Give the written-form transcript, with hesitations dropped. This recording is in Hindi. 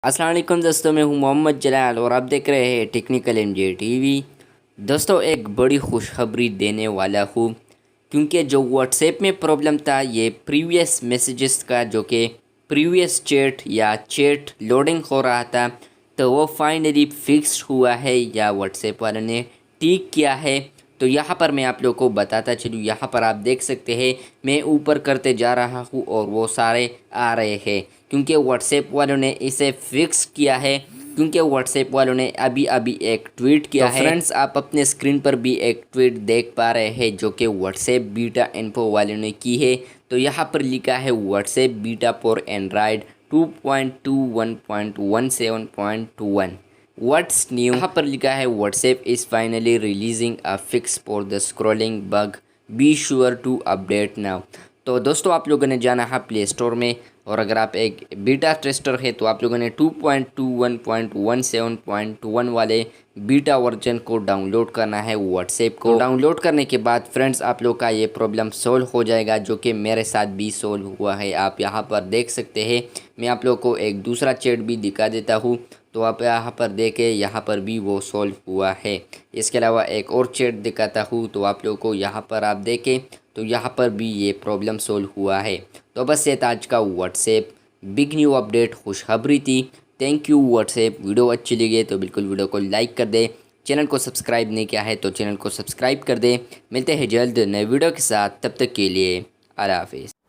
अस्सलाम वालेकुम दोस्तों, मैं हूं मोहम्मद जलाल और आप देख रहे हैं टेक्निकल एमजे टीवी। दोस्तों, एक बड़ी खुशखबरी देने वाला हूं क्योंकि जो व्हाट्सएप में प्रॉब्लम था ये प्रीवियस मैसेजेस का, जो कि प्रीवियस चैट या चैट लोडिंग हो रहा था, तो वो फाइनली फिक्स हुआ है या व्हाट्सएप वालों ने ठीक किया है। तो यहाँ पर मैं आप लोगों को बताता चलूँ, यहाँ पर आप देख सकते हैं मैं ऊपर करते जा रहा हूँ और वो सारे आ रहे हैं क्योंकि व्हाट्सएप वालों ने इसे फिक्स किया है, क्योंकि व्हाट्सएप वालों ने अभी अभी एक ट्वीट किया है। फ्रेंड्स, आप अपने स्क्रीन पर भी एक ट्वीट देख पा रहे हैं जो कि व्हाट्सएप बीटा इन्फो वालों ने की है। तो यहाँ पर लिखा है WhatsApp beta for Android 2.21.17.21। What's new, यहाँ पर लिखा है WhatsApp is finally releasing a fix for the scrolling bug, be sure to update now. तो दोस्तों, आप लोगों ने जाना है प्ले स्टोर में और अगर आप एक बीटा टेस्टर है तो आप लोगों ने 2.21.17.1 वाले बीटा वर्जन को डाउनलोड करना है व्हाट्सएप को। डाउनलोड करने के बाद फ्रेंड्स आप लोग का ये प्रॉब्लम सोल्व हो जाएगा, जो कि मेरे साथ भी सोल्व हुआ है। आप यहाँ पर देख सकते हैं, मैं आप लोग को एक दूसरा चैट भी दिखा देता हूँ तो आप यहाँ पर देखें, यहाँ पर भी वो सॉल्व हुआ है। इसके अलावा एक और चैट दिखाता हूँ तो आप लोग को यहाँ पर आप देखें तो यहाँ पर भी ये प्रॉब्लम सोल्व हुआ है। तो बस ये था आज का व्हाट्सएप बिग न्यू अपडेट, खुशखबरी थी। Thank you WhatsApp. वीडियो अच्छी लगी तो बिल्कुल वीडियो को लाइक कर दे। चैनल को सब्सक्राइब नहीं किया है तो चैनल को सब्सक्राइब कर दे। मिलते हैं जल्द नए वीडियो के साथ, तब तक के लिए अल्लाह हाफिज़।